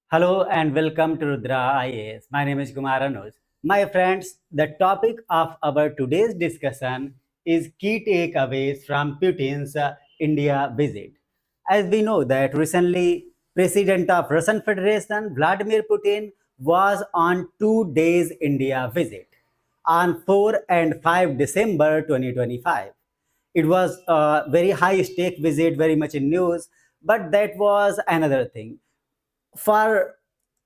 Hello and welcome to Rudra IAS. My name is Kumar Anuj. My friends, the topic of our today's discussion is key takeaways from Putin's India visit. As we know that recently President of Russian Federation Vladimir Putin was on 2 days India visit on 4 and 5 December 2025. It was a very high stake visit, very much in news, but that was another thing for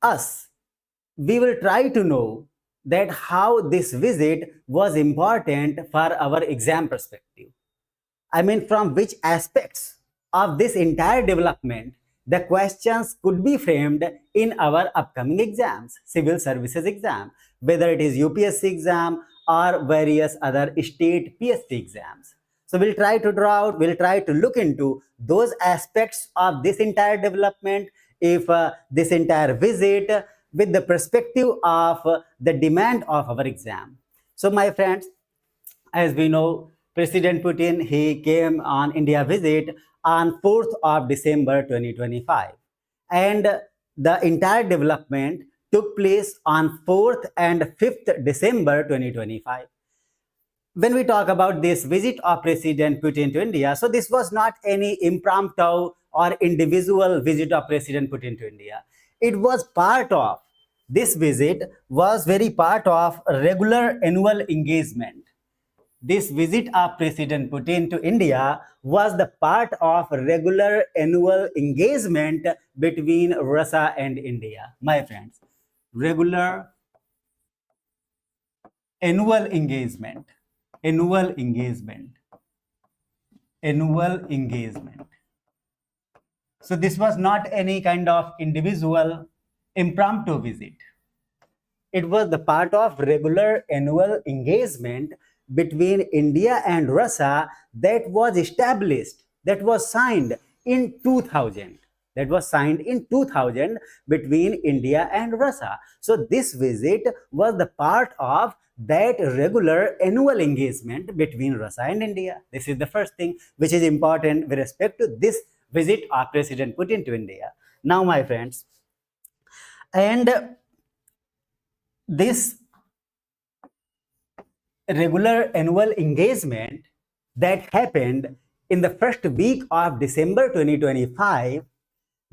us. We will try to know that how this visit was important for our exam perspective. I mean, from which aspects of this entire development the questions could be framed in our upcoming exams, civil services exam, whether it is UPSC exam or various other state PSC exams. So we'll try to look into those aspects of this entire development, if this entire visit with the perspective of the demand of our exam. So my friends, as we know, President Putin, he came on India visit on 4th of December 2025. And the entire development took place on 4th and 5th December 2025. When we talk about this visit of President Putin to India, so this was not any impromptu or individual visit of President Putin to India. It was part of, this visit was very part of regular annual engagement. This visit of President Putin to India was the part of regular annual engagement between Russia and India. My friends, regular annual engagement, annual engagement, annual engagement. So this was not any kind of individual impromptu visit. It was the part of regular annual engagement between India and Russia that was established, that was signed in 2000. That was signed in 2000 between India and Russia. So this visit was the part of that regular annual engagement between Russia and India. This is the first thing which is important with respect to this visit of President Putin to India. Now, my friends, and this regular annual engagement that happened in the first week of December 2025,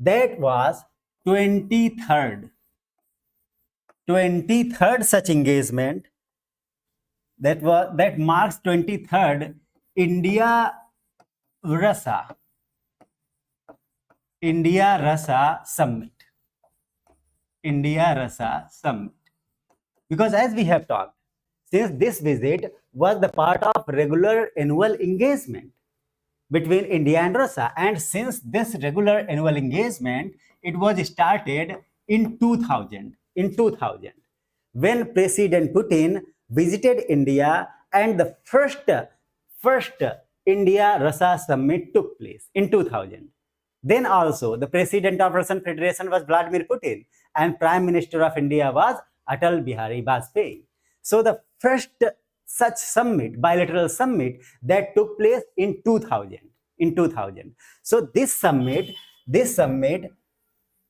that was 23rd such engagement, that marks 23rd India Russia summit. India Russia summit. Because as we have talked, since this visit was the part of regular annual engagement between India and Russia, and since this regular annual engagement, it was started in 2000, when President Putin visited India and the first India Russia summit took place in 2000. Then also the president of Russian Federation was Vladimir Putin and Prime Minister of India was Atal Bihari Vajpayee. So the first such summit, bilateral summit, that took place in 2000. So this summit,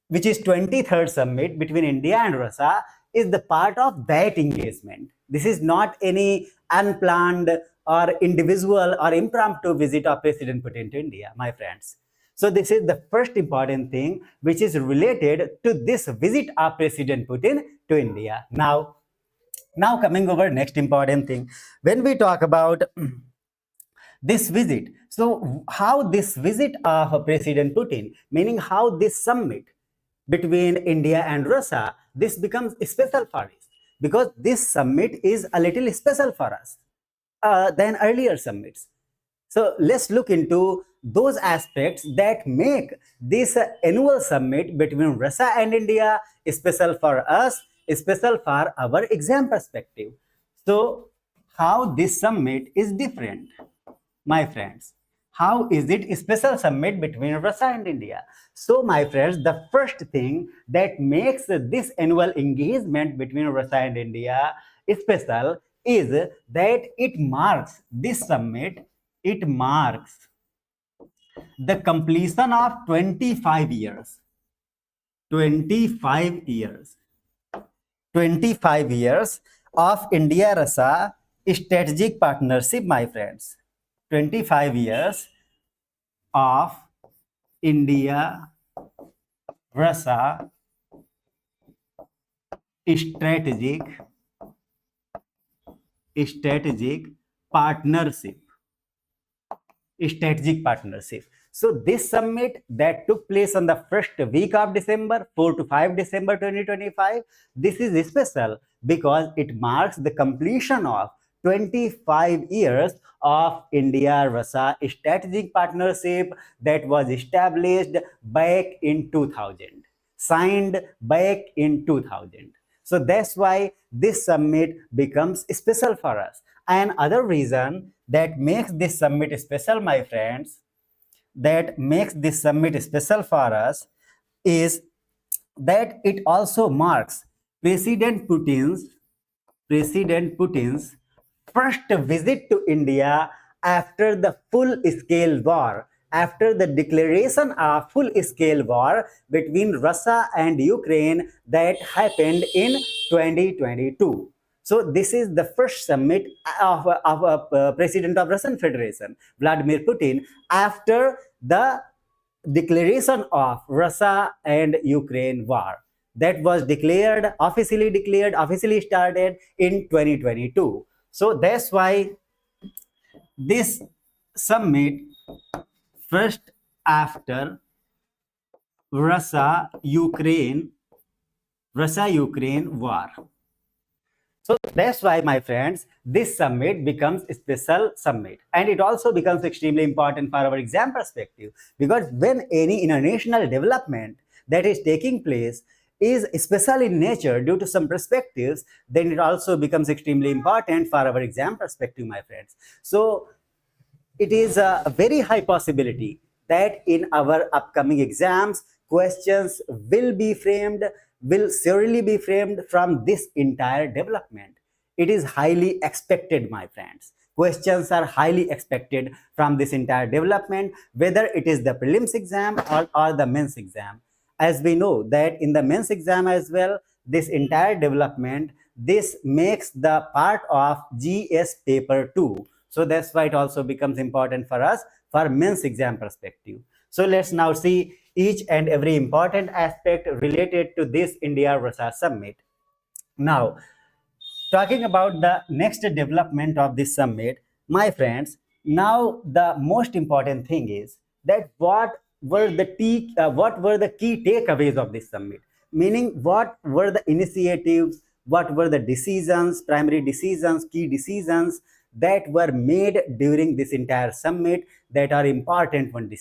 which is 23rd summit between India and Russia, is the part of that engagement. This is not any unplanned or individual or impromptu visit of President Putin to India, my friends. So this is the first important thing which is related to this visit of President Putin to India. Now coming over next important thing, when we talk about this visit, so how this visit of President Putin, meaning how this summit between India and Russia, this becomes special for us, because this summit is a little special for us than earlier summits. So let's look into those aspects that make this annual summit between Russia and India special for us, special for our exam perspective. So how this summit is different, my friends? How is it a special summit between Russia and India? So my friends, the first thing that makes this annual engagement between Russia and India special is that this summit, it marks the completion of 25 years. 25 years. 25 years of India-Russia strategic partnership, my friends. 25 years of India-Russia strategic partnership. So this summit that took place on the first week of December, 4 to 5 December 2025, this is special because it marks the completion of 25 years of India-Russia strategic partnership that was established back in 2000, signed back in 2000. So that's why this summit becomes special for us. And other reason that makes this summit special, my friends, that makes this summit special for us is that it also marks President Putin's first visit to India after the full-scale war, after the declaration of full-scale war between Russia and Ukraine that happened in 2022. So this is the first summit of President of Russian Federation, Vladimir Putin, after the declaration of Russia and Ukraine war that was officially started in 2022. So that's why this summit, first after Russia-Ukraine war. So that's why, my friends, this summit becomes a special summit. And it also becomes extremely important for our exam perspective, because when any international development that is taking place is special in nature due to some perspectives, then it also becomes extremely important for our exam perspective, my friends. So it is a very high possibility that in our upcoming exams, questions will surely be framed from this entire development. It is highly expected, my friends. Questions are highly expected from this entire development, whether it is the prelims exam or the mains exam. As we know that in the mains exam as well, this entire development, this makes the part of GS paper 2. So that's why it also becomes important for us for mains exam perspective. So let's now see each and every important aspect related to this India-Russia summit. Now, talking about the next development of this summit, my friends, now the most important thing is that what were the key takeaways of this summit? Meaning, what were the initiatives, what were the decisions, primary decisions, key decisions that were made during this entire summit that are important ones.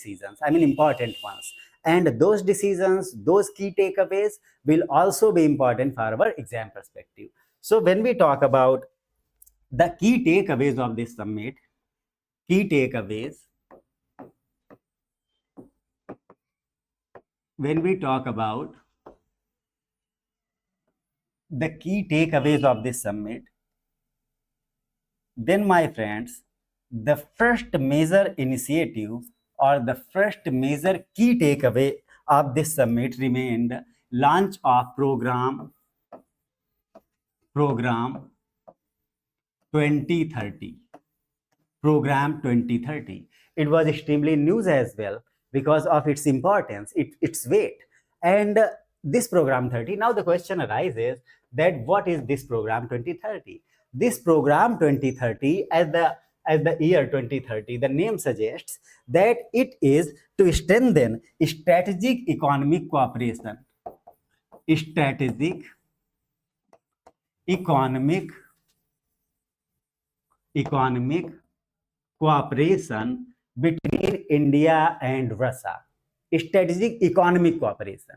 And those decisions, those key takeaways will also be important for our exam perspective. So when we talk about the key takeaways of this summit, when we talk about the key takeaways of this summit, then, my friends, the first major initiative or the first major key takeaway of this summit remained launch of program 2030. Program 2030. It was extremely news as well because of its importance, its weight. And this program 30, now the question arises that what is this program 2030? This program 2030, as the year 2030, the name suggests that it is to strengthen strategic economic cooperation. Strategic economic cooperation between India and Russia. Strategic economic cooperation,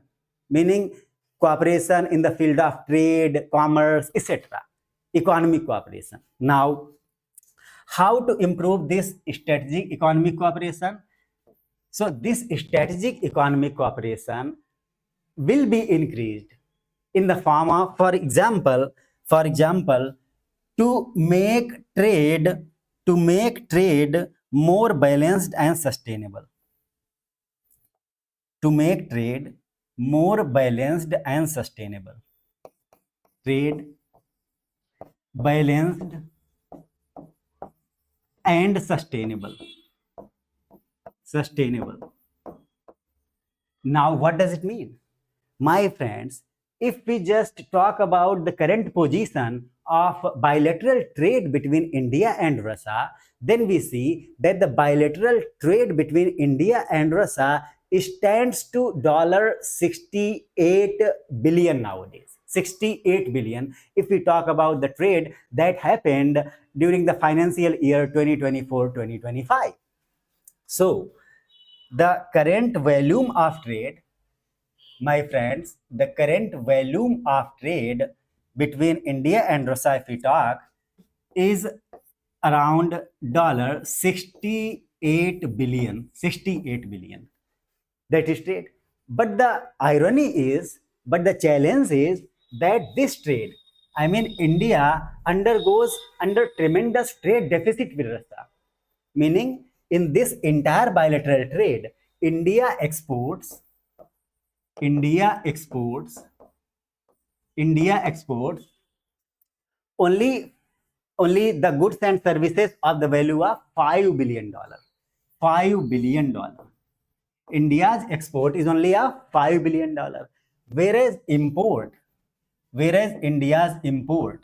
meaning cooperation in the field of trade, commerce, etc. Economic cooperation. Now, how to improve this strategic economic cooperation? So this strategic economic cooperation will be increased in the form of, for example, to make trade more balanced and sustainable. To make trade more balanced and sustainable. Trade balanced and sustainable. Sustainable. Now, what does it mean? My friends, if we just talk about the current position of bilateral trade between India and Russia, then we see that the bilateral trade between India and Russia stands to $68 billion nowadays. 68 billion if we talk about the trade that happened during the financial year 2024-2025. So, the current volume of trade, my friends, the current volume of trade between India and Russia, if we talk, is around $68 billion. 68 billion. That is trade. But the irony is, but the challenge is that this trade, I mean, India undergoes under tremendous trade deficit with Russia. Meaning, in this entire bilateral trade, India exports India exports only the goods and services of the value of $5 billion. $5 billion. India's export is only of $5 billion. Whereas India's import,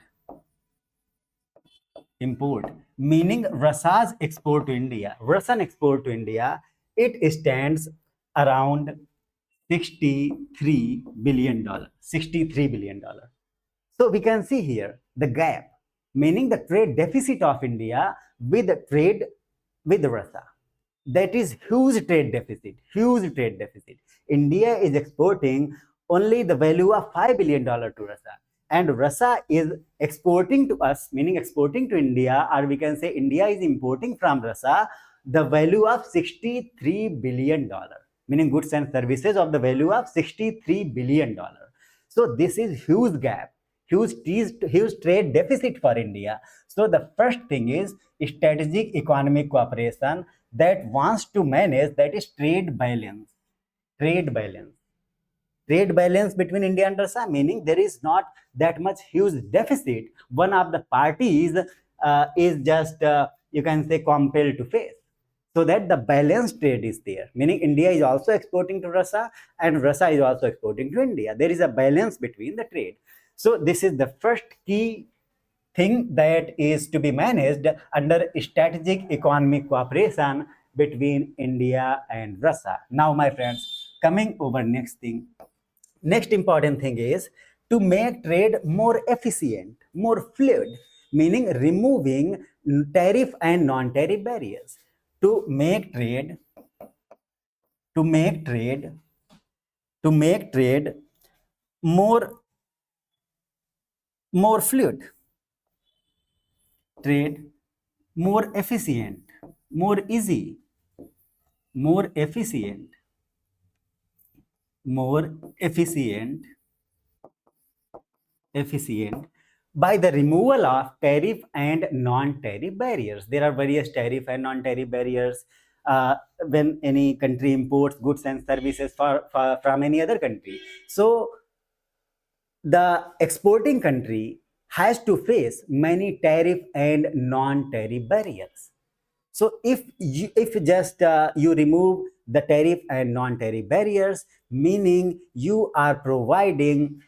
meaning Russian export to India, it stands around $63 billion. $63 billion. So we can see here the gap, meaning the trade deficit of India with the trade with Russia. That is huge trade deficit. India is exporting only the value of $5 billion to Russia. And Russia is exporting to us, meaning exporting to India, or we can say India is importing from Russia the value of $63 billion, meaning goods and services of the value of $63 billion. So this is huge gap, huge trade deficit for India. So the first thing is strategic economic cooperation that wants to manage, that is trade balance. Trade balance between India and Russia, meaning there is not that much huge deficit. One of the parties is just, you can say, compelled to face. So that the balanced trade is there, meaning India is also exporting to Russia and Russia is also exporting to India. There is a balance between the trade. So this is the first key thing that is to be managed under strategic economic cooperation between India and Russia. Now, my friends, coming over next thing. Next important thing is to make trade more efficient, more fluid, meaning removing tariff and non-tariff barriers. To make trade more fluid, trade more efficient, more easy, more efficient by the removal of tariff and non-tariff barriers. There are various tariff and non-tariff barriers when any country imports goods and services from any other country. So the exporting country has to face many tariff and non-tariff barriers. So if you remove the tariff and non-tariff barriers, meaning you are providing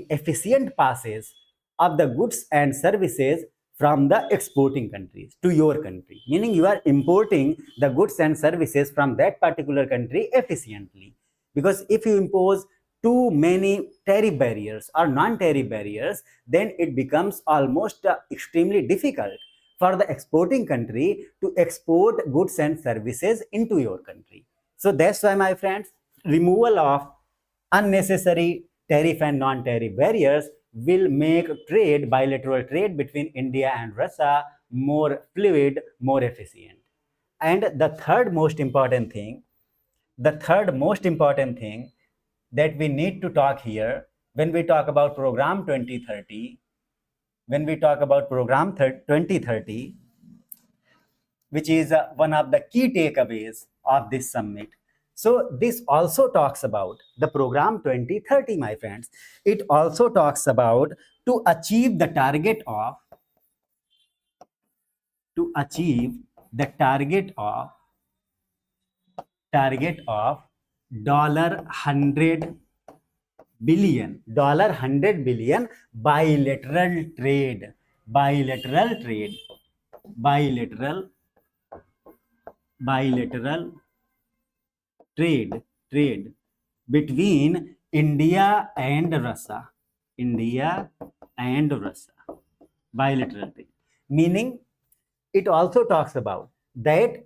efficient passes of the goods and services from the exporting countries to your country, meaning you are importing the goods and services from that particular country efficiently. Because if you impose too many tariff barriers or non-tariff barriers, then it becomes almost extremely difficult for the exporting country to export goods and services into your country. So that's why, my friends, removal of unnecessary tariff and non-tariff barriers will make bilateral trade between India and Russia more fluid, more efficient. And the third most important thing that we need to talk here when we talk about Program 2030, 2030, which is one of the key takeaways of this summit. So this also talks about the program 2030, my friends. It also talks about to achieve the target of $100 billion bilateral trade, bilateral trade between India and Russia. Bilateral trade. Meaning, it also talks about that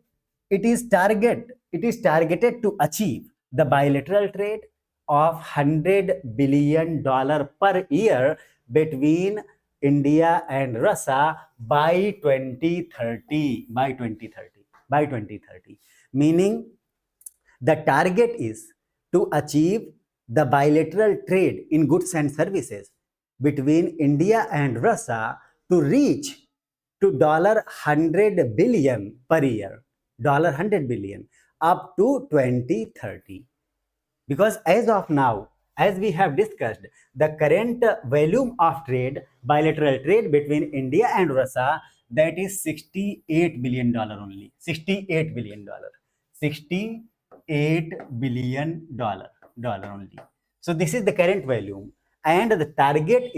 it is targeted to achieve the bilateral trade of $100 billion per year between India and Russia by 2030. Meaning, the target is to achieve the bilateral trade in goods and services between India and Russia to reach to $100 billion per year, $100 billion up to 2030. Because as of now, as we have discussed, the current volume of trade, bilateral trade between India and Russia, that is $68 billion only. $68 billion. $68 billion only. So this is the current volume. And the target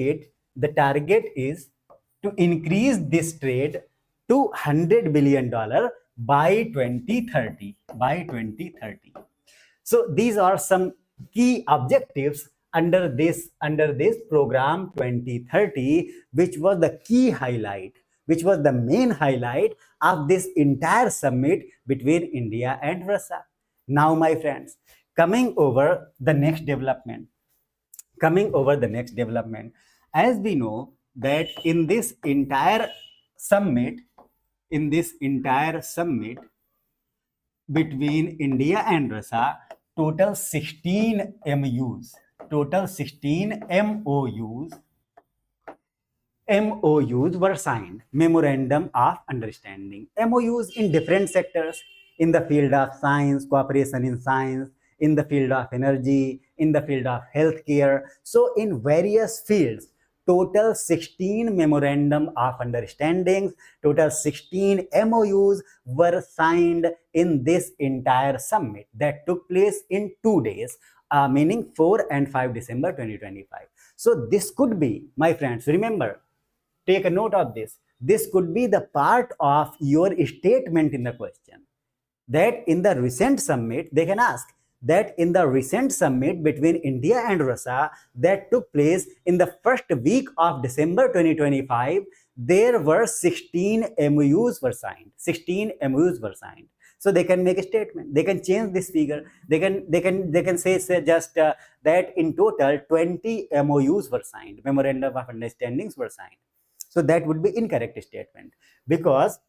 is to increase this trade to $100 billion by 2030. So these are some key objectives under this program 2030, which was the key highlight, which was the main highlight of this entire summit between India and Russia. Now, my friends, coming over the next development, as we know that in this entire summit between India and Russia, total 16 MOUs were signed, memorandum of understanding. MOUs in different sectors, in the field of science, cooperation in science, in the field of energy, in the field of healthcare. So in various fields, total 16 memorandum of understandings, total 16 MOUs were signed in this entire summit that took place in 2 days, meaning 4 and 5 December 2025. So this could be, my friends, remember, take a note of this. This could be the part of your statement in the question. That in the recent summit, they can ask that in the recent summit between India and Russia that took place in the first week of December 2025, there were 16 MOUs were signed. So they can make a statement. They can change this figure. They can say just that in total 20 MOUs were signed. Memorandum of understandings were signed. So that would be incorrect statement, because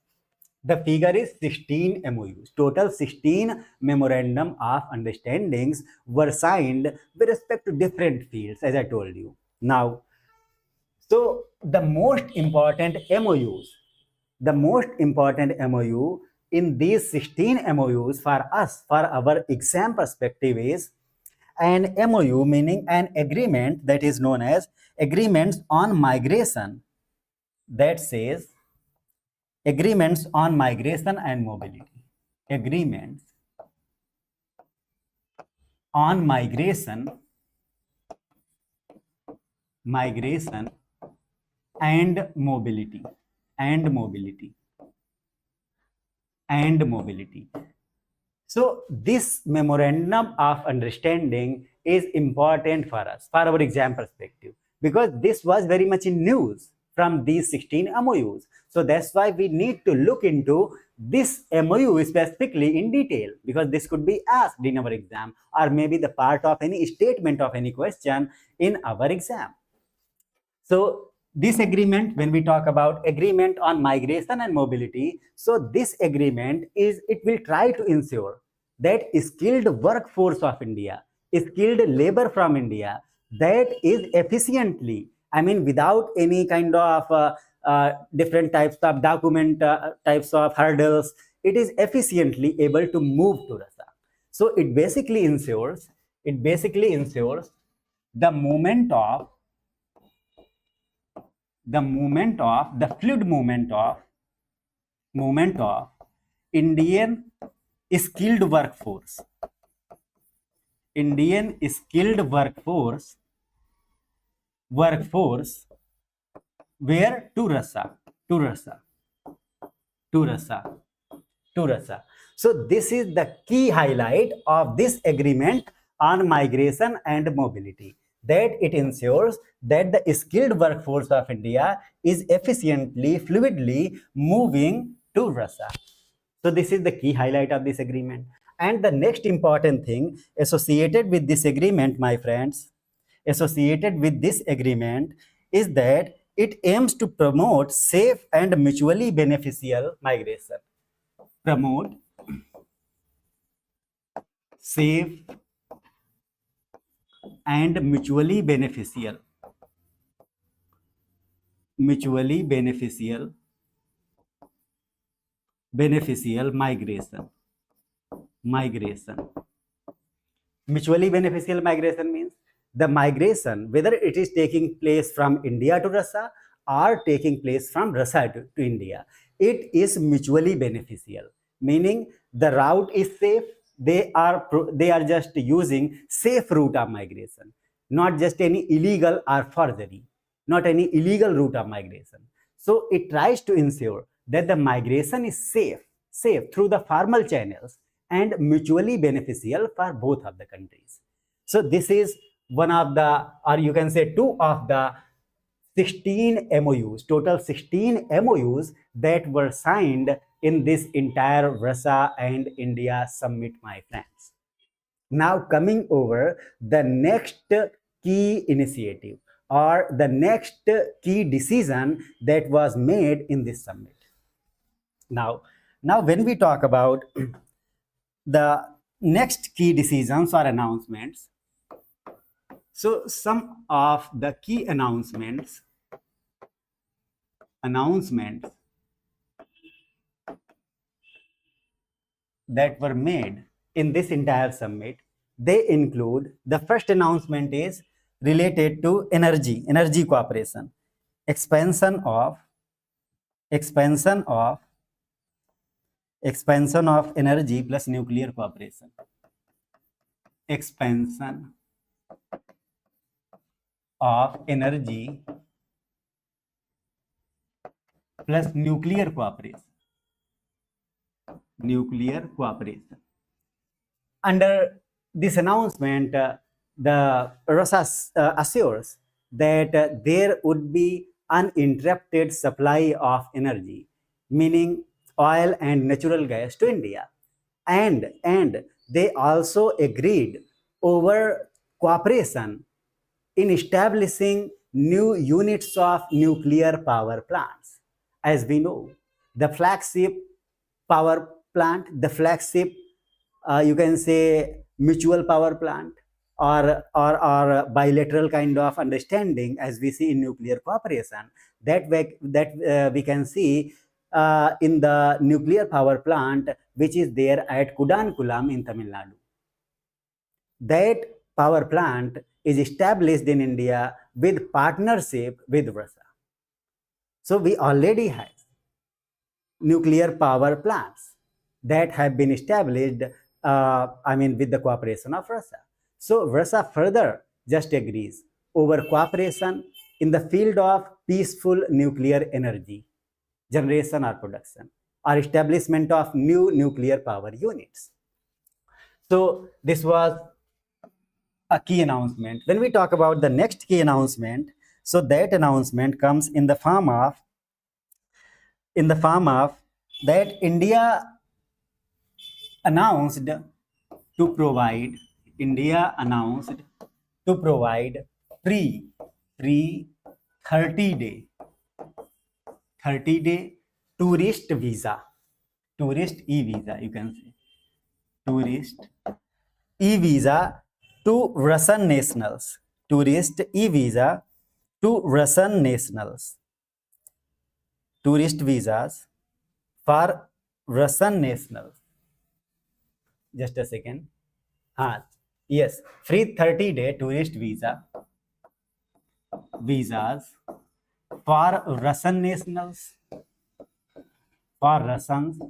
the figure is 16 MOUs. Total 16 memorandum of understandings were signed with respect to different fields, as I told you. Now, so the most important MOU in these 16 MOUs for us, for our exam perspective, is an MOU, meaning an agreement that is known as Agreements on Migration, that says Agreements on Migration and Mobility. Agreements on migration and mobility. So this memorandum of understanding is important for us, for our exam perspective, because this was very much in news from these 16 MOUs. So that's why we need to look into this MOU specifically in detail, because this could be asked in our exam, or maybe the part of any statement of any question in our exam. So this agreement, when we talk about agreement on migration and mobility, so this agreement it will try to ensure that skilled workforce of India, skilled labor from India, that is efficiently, I mean, without any kind of different types of document, types of hurdles, it is efficiently able to move to Russia. So it basically ensures the movement of the fluid movement of Indian skilled workforce, where to Russia, to Russia, to Russia, to Russia. So this is the key highlight of this agreement on migration and mobility, that it ensures that the skilled workforce of India is efficiently, fluidly moving to Russia. So this is the key highlight of this agreement. And the next important thing associated with this agreement, my friends, associated with this agreement is that it aims to promote safe and mutually beneficial migration. Promote safe and mutually beneficial migration. Mutually beneficial migration means the migration, whether it is taking place from India to Russia or taking place from Russia to India, it is mutually beneficial, meaning the route is safe. They are just using safe route of migration, not just any illegal or forgery, not any illegal route of migration. So it tries to ensure that the migration is safe through the formal channels and mutually beneficial for both of the countries. So this is one of the, or you can say two of the 16 MOUs, total 16 MOUs that were signed in this entire Russia and India summit, my friends. Now coming over the next key initiative or the next key decision that was made in this summit. Now when we talk about the next key decisions or announcements, so some of the key announcements that were made in this entire summit, they include, the first announcement is related to energy cooperation, expansion of energy plus nuclear cooperation, expansion of energy plus nuclear cooperation. Under this announcement, the Russia assures that there would be uninterrupted supply of energy, meaning oil and natural gas to India. And they also agreed over cooperation in establishing new units of nuclear power plants. As we know, the flagship power plant, the flagship, you can say, mutual power plant, or bilateral kind of understanding, as we see in nuclear cooperation, that we can see in the nuclear power plant which is there at Kudankulam in Tamil Nadu. That power plant is established in India with partnership with Russia. So we already have nuclear power plants that have been established, with the cooperation of Russia. So Russia further just agrees over cooperation in the field of peaceful nuclear energy generation or production, or establishment of new nuclear power units. So this was a key announcement. When we talk about the next key announcement, so that announcement comes in the form of that India announced to provide free 30-day tourist e-visa, you can say, tourist e-visa to Russian nationals, tourist e-visa to Russian nationals, tourist visas for Russian nationals. Just a second. हाँ, yes, free 30-day tourist visas for Russian nationals, for Russians,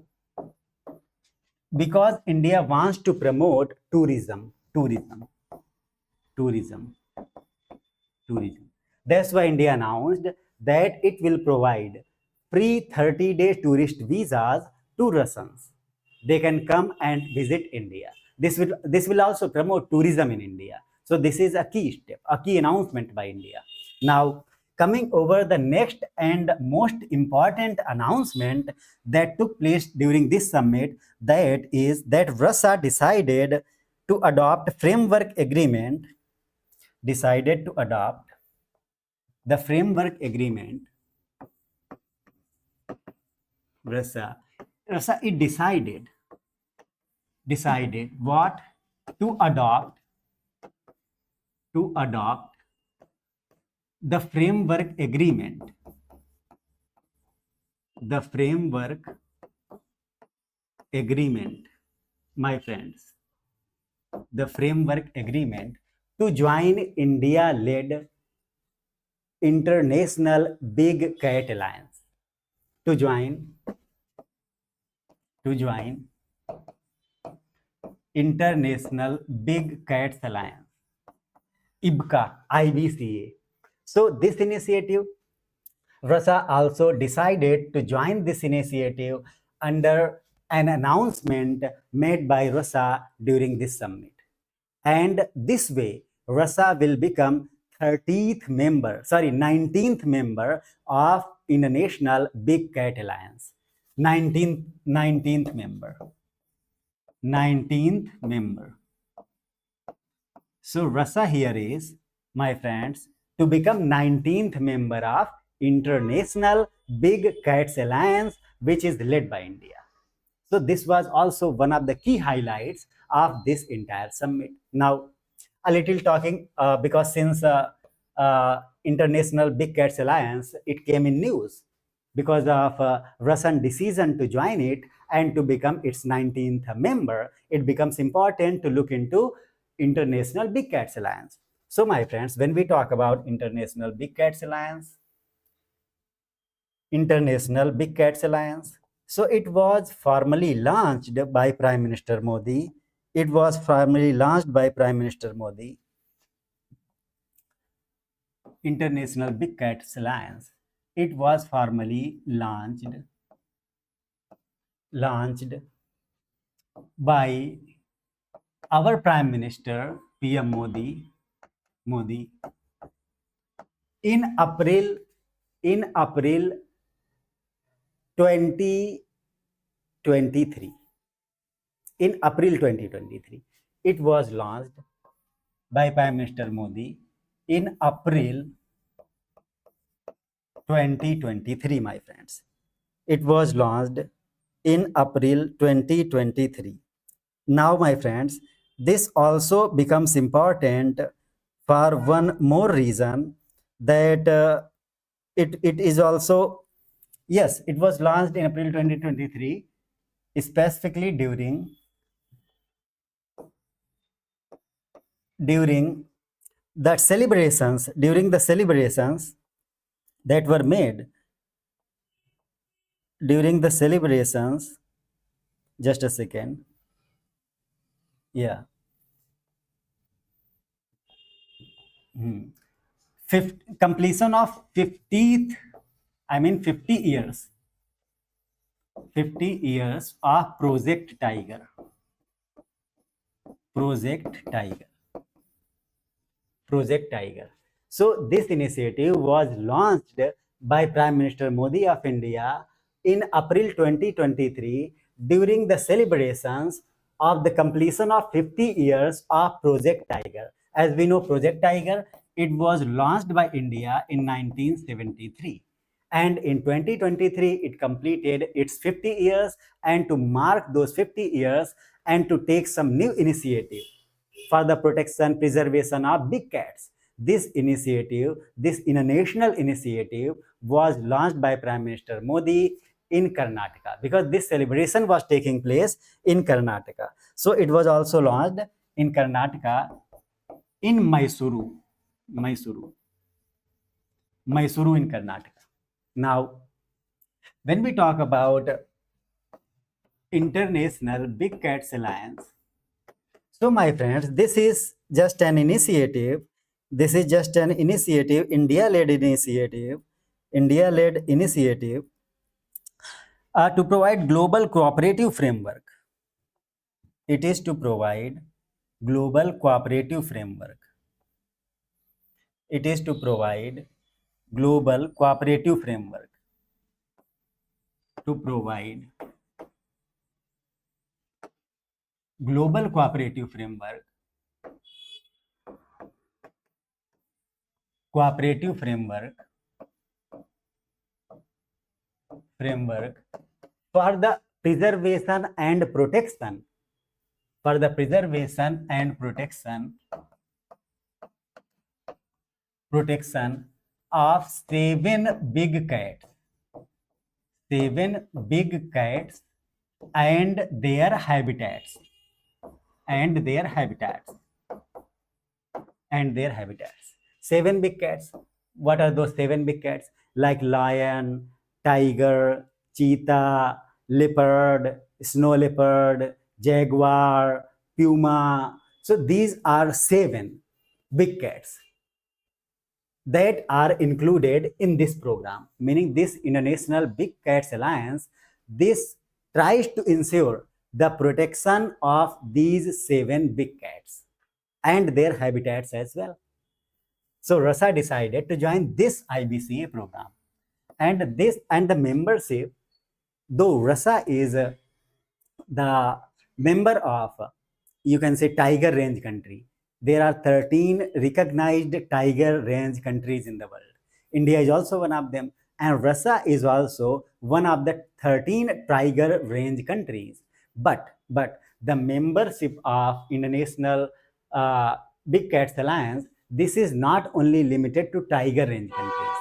because India wants to promote tourism. That's why India announced that it will provide free 30-day tourist visas to Russians. They can come and visit India. This will also promote tourism in India. So this is a key step, a key announcement by India. Now, coming over the next and most important announcement that took place during this summit, that is that Russia decided to adopt the framework agreement. Russia it decided what? To adopt the framework agreement, my friends, the framework agreement to join India-led international Big Cat Alliance. To join International Big Cats Alliance, IBCA. So this initiative, Russia also decided to join this initiative under an announcement made by Russia during this summit. And this way, Russia will become 19th member of International Big Cat Alliance. 19th member. So Russia here is, my friends, to become 19th member of International Big Cats Alliance, which is led by India. So this was also one of the key highlights of this entire summit. Now, a little talking because since International Big Cats Alliance, it came in news because of Russian decision to join it and to become its 19th member, it becomes important to look into International Big Cats Alliance. So my friends, when we talk about International Big Cats Alliance, so it was formally launched by Prime Minister Modi. International Big Cats Alliance. It was formally launched by our Prime Minister PM Modi in April 2023. In April 2023, it was launched by Prime Minister Modi in April 2023, my friends. It was launched in April 2023. Now, my friends, this also becomes important for one more reason, that it is also, yes, it was launched in April 2023, specifically during the celebrations that were made during the celebrations. Just a second. Yeah. Completion of 50 years of Project Tiger. So this initiative was launched by Prime Minister Modi of India in April 2023 during the celebrations of the completion of 50 years of Project Tiger. As we know, Project Tiger, it was launched by India in 1973. And in 2023, it completed its 50 years, and to mark those 50 years and to take some new initiative for the protection, preservation of big cats. This international initiative was launched by Prime Minister Modi in Karnataka, because this celebration was taking place in Karnataka. So it was also launched in Karnataka, in Mysuru in Karnataka. Now, when we talk about International Big Cats Alliance, so my friends, this is just an initiative. India-led initiative to provide global cooperative framework. It is to provide global cooperative framework. It is to provide global cooperative framework. To provide global cooperative framework. Cooperative framework for the preservation and protection. For the preservation and protection of 7 big cats. 7 big cats and their habitats. And their habitats. 7 big cats. What are those 7 big cats? Like lion, tiger, cheetah, leopard, snow leopard, jaguar, puma. So these are 7 big cats that are included in this program, meaning this International Big Cats Alliance, this tries to ensure the protection of these 7 big cats and their habitats as well. So Russia decided to join this IBCA program, and the membership, though Russia is the member of, you can say, tiger range country. There are 13 recognized tiger range countries in the world. India is also one of them, and Russia is also one of the 13 tiger range countries. But the membership of International Big Cats Alliance, this is not only limited to tiger range countries.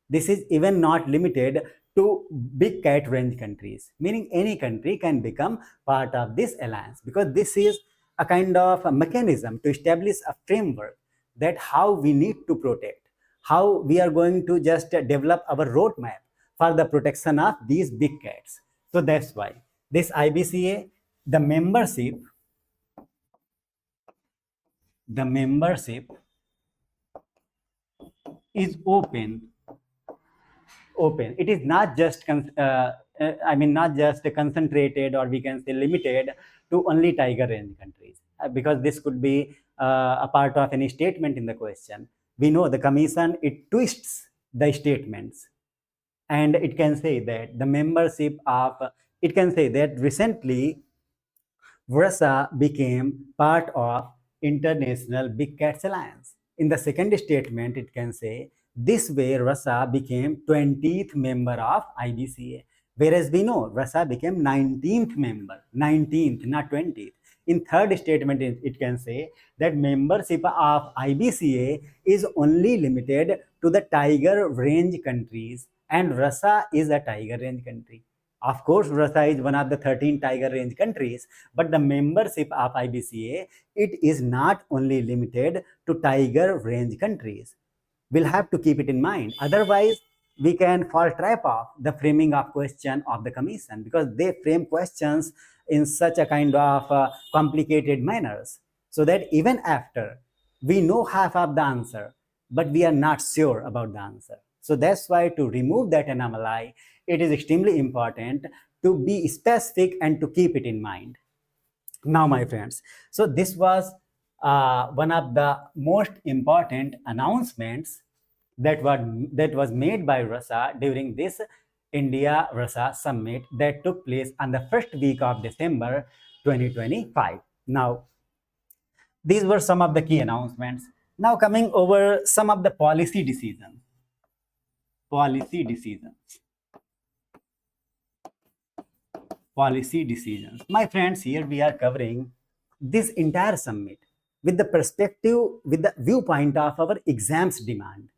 This is even not limited to big cat range countries, meaning any country can become part of this alliance, because this is a kind of a mechanism to establish a framework that how we need to protect, how we are going to just develop our roadmap for the protection of these big cats. So that's why this IBCA, the membership is open. It is not just not just concentrated, or we can say limited to only tiger range countries, because this could be a part of any statement in the question. We know the commission, it twists the statements, and it can say that the membership of, it can say that recently Russia became part of International Big Cats Alliance. In the second statement, it can say, this way Russia became 20th member of IBCA, whereas we know Russia became 19th member, 19th, not 20th. In third statement, it can say that membership of IBCA is only limited to the tiger range countries, and Russia is a tiger range country. Of course, Russia is one of the 13 tiger range countries, but the membership of IBCA, it is not only limited to tiger range countries. We'll have to keep it in mind. Otherwise, we can fall trap of the framing of question of the commission, because they frame questions in such a kind of complicated manners, so that even after we know half of the answer, but we are not sure about the answer. So that's why, to remove that anomaly, it is extremely important to be specific and to keep it in mind. Now, my friends, so this was one of the most important announcements that was made by Russia during this India-Russia summit that took place on the first week of December 2025. Now, these were some of the key announcements. Now, coming over some of the policy decisions. Policy decisions. My friends, here we are covering this entire summit with the perspective, with the viewpoint of our exams demand.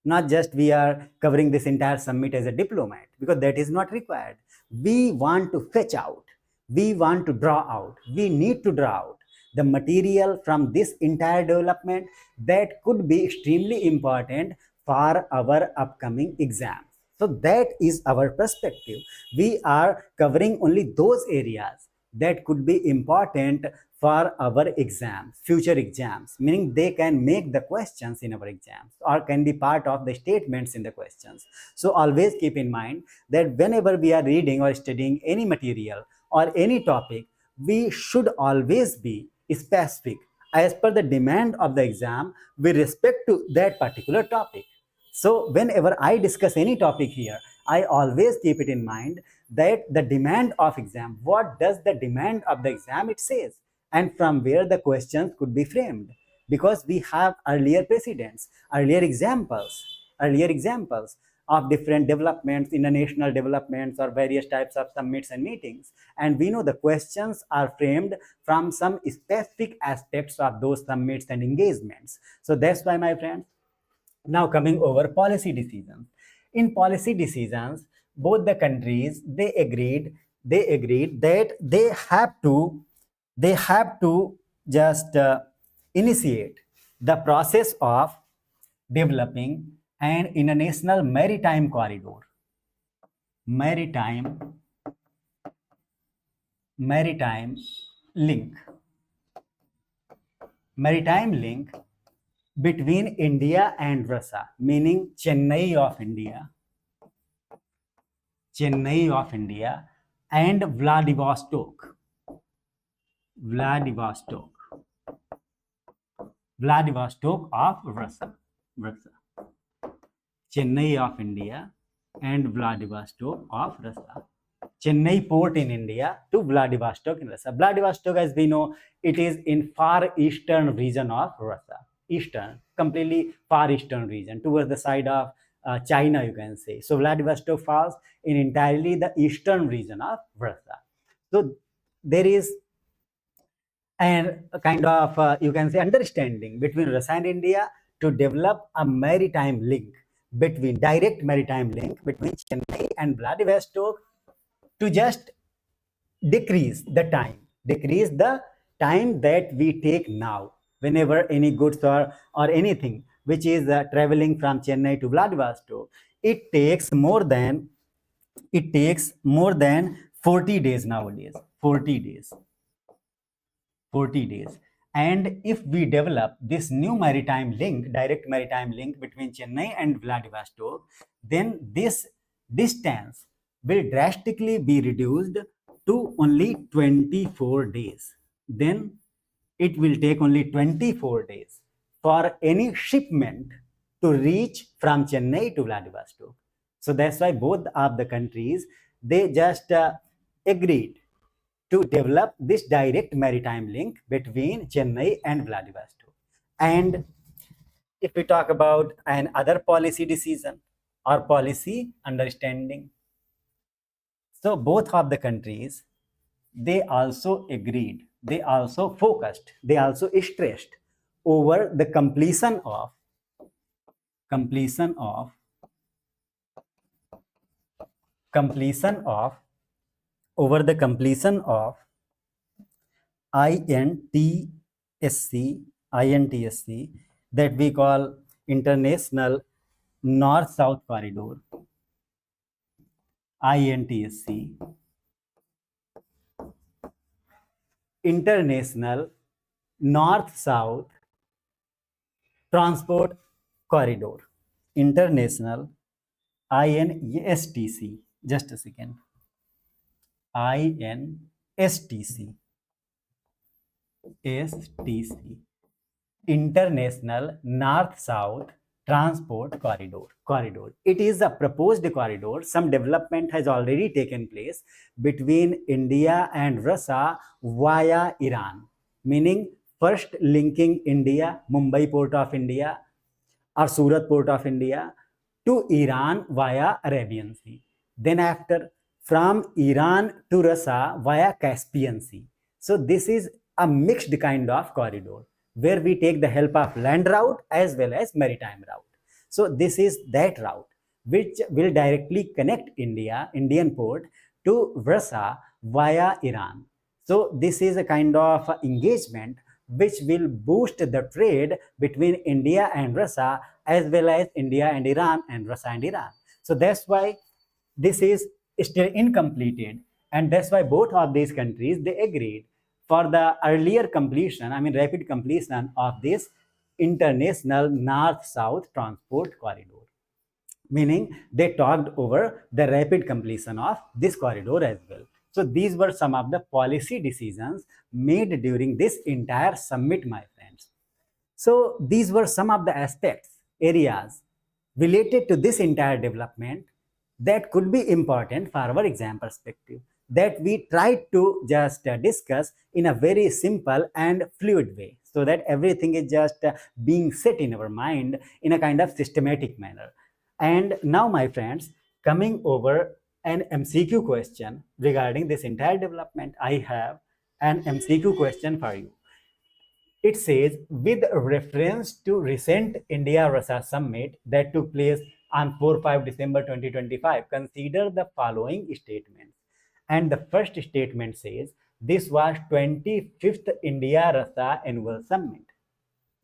Not just we are covering this entire summit as a diplomat, because that is not required. We want to fetch out, we want to draw out, we need to draw out the material from this entire development that could be extremely important for our upcoming exams. So that is our perspective. We are covering only those areas that could be important for our exams, future exams, meaning they can make the questions in our exams or can be part of the statements in the questions. So always keep in mind that whenever we are reading or studying any material or any topic, we should always be specific as per the demand of the exam with respect to that particular topic. So whenever I discuss any topic here, I always keep it in mind that the demand of exam, what does the demand of the exam it says, and from where the questions could be framed, because we have earlier precedents, earlier examples of different developments, international developments or various types of summits and meetings, and we know the questions are framed from some specific aspects of those summits and engagements. So that's why, my friends, now coming over policy decisions. In policy decisions, both the countries they agreed that they have to just initiate the process of developing an international maritime link maritime link between India and Russia, meaning Chennai of India and Vladivostok of Russia. Chennai of India and Vladivostok of Russia. Chennai port in India to Vladivostok in Russia. Vladivostok, as we know, it is in far eastern region of Russia. Completely far eastern region, towards the side of China, you can say. So Vladivostok falls in entirely the eastern region of Russia. So there is a kind of, you can say, understanding between Russia and India to develop a direct maritime link between Chennai and Vladivostok to just decrease the time that we take now whenever any goods or anything which is traveling from Chennai to Vladivostok. It takes more than 40 days nowadays. 40 days. And if we develop this new direct maritime link between Chennai and Vladivostok, then this distance will drastically be reduced to only 24 days. Then it will take only 24 days for any shipment to reach from Chennai to Vladivostok. So that's why both of the countries, they just agreed to develop this direct maritime link between Chennai and Vladivostok. And if we talk about another policy decision or policy understanding, so both of the countries, they also agreed, they also focused, they also stressed over the completion of INTSC, that we call International North-South Corridor, INTSC, International North-South Transport Corridor, International INSTC, just a second, INSTC, International North-South Transport Corridor. It is a proposed corridor. Some development has already taken place between India and Russia via Iran, meaning first linking India, Mumbai port of India or Surat port of India to Iran via Arabian Sea. Then after, from Iran to Russia via Caspian Sea. So this is a mixed kind of corridor where we take the help of land route as well as maritime route. So this is that route which will directly connect Indian port to Russia via Iran. So this is a kind of engagement which will boost the trade between India and Russia, as well as India and Iran and Russia and Iran. So that's why this is still incompleted, and that's why both of these countries, they agreed for the earlier completion, I mean rapid completion of this international north-south transport corridor, meaning they talked over the rapid completion of this corridor as well. So these were some of the policy decisions made during this entire summit, my friends. So these were some of the aspects, areas related to this entire development that could be important for our exam perspective, that we tried to just discuss in a very simple and fluid way, so that everything is just being set in our mind in a kind of systematic manner. And now, my friends, coming over an MCQ question regarding this entire development, I have an MCQ question for you. It says, with reference to recent India-Russia summit that took place on 4-5 December 2025, consider the following statements. And the first statement says, this was 25th India-Russia annual summit.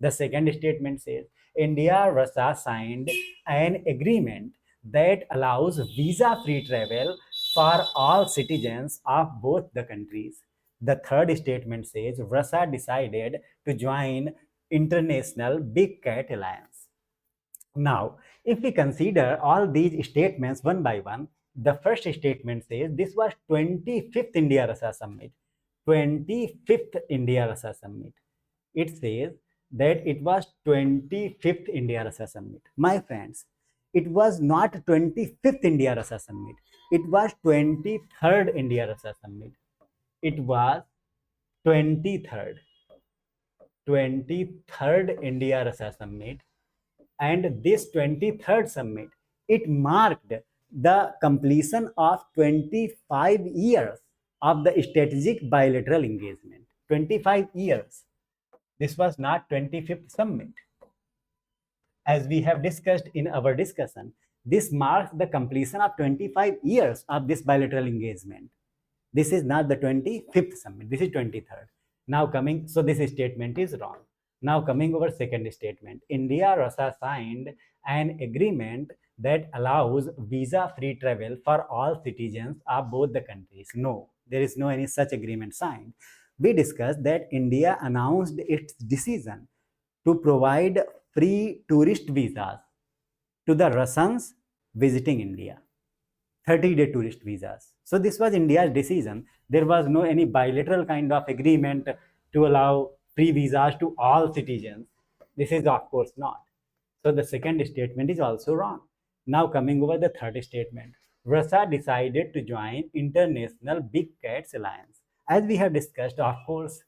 The second statement says, India-Russia signed an agreement that allows visa-free travel for all citizens of both the countries. The third statement says, Russia decided to join International Big Cat Alliance. Now, if we consider all these statements one by one, the first statement says this was 25th India-Russia summit. 25th India-Russia summit. It says that it was 25th India-Russia summit. My friends, it was not 25th India-Russia summit. It was 23rd India-Russia summit. It was 23rd India-Russia summit. And this 23rd summit, it marked the completion of 25 years of the strategic bilateral engagement. 25 years. This was not 25th summit. As we have discussed in our discussion, this marks the completion of 25 years of this bilateral engagement. This is not the 25th summit. This is 23rd. Now coming, so this statement is wrong. Now coming over second statement, India-Russia signed an agreement that allows visa-free travel for all citizens of both the countries. No, there is no any such agreement signed. We discussed that India announced its decision to provide free tourist visas to the Russians visiting India. 30-day tourist visas. So this was India's decision. There was no any bilateral kind of agreement to allow free visas to all citizens. This is of course not. So the second statement is also wrong. Now coming over the third statement. Russia decided to join International Big Cats Alliance. As we have discussed, of course,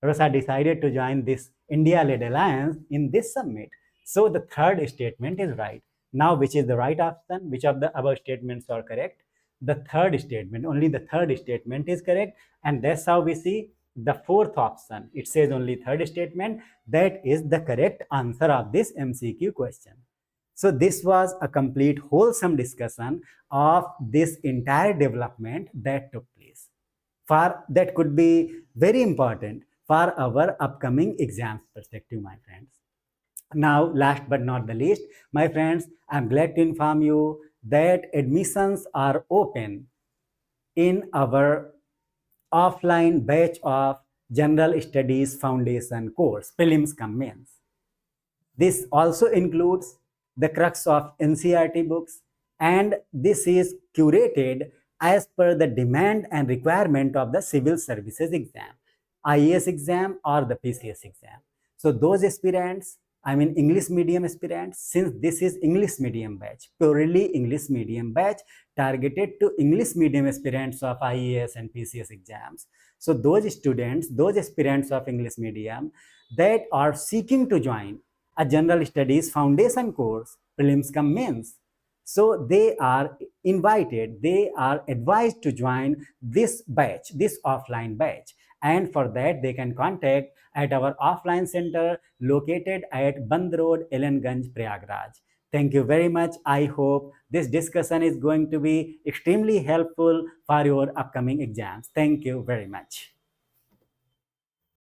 Russia decided to join this India-led alliance in this summit. So the third statement is right. Now, which is the right option? Which of the above statements are correct? The third statement, only the third statement is correct. And that's how we see the fourth option. It says only third statement. That is the correct answer of this MCQ question. So this was a complete wholesome discussion of this entire development that took place. That could be very important for our upcoming exams perspective, my friends. Now, last but not the least, my friends, I'm glad to inform you that admissions are open in our offline batch of General Studies Foundation course, prelims cum mains. This also includes the crux of NCERT books, and this is curated as per the demand and requirement of the civil services exam, IAS exam or the PCS exam. So those aspirants, I mean English medium aspirants, since this is English medium batch, purely English medium batch targeted to English medium aspirants of IAS and PCS exams. So those students, those aspirants of English medium that are seeking to join a General Studies Foundation course, prelims cum mains, so they are invited, they are advised to join this batch, this offline batch. And for that, they can contact at our offline center located at Band Road, Elenganj, Prayagraj. Thank you very much. I hope this discussion is going to be extremely helpful for your upcoming exams. Thank you very much.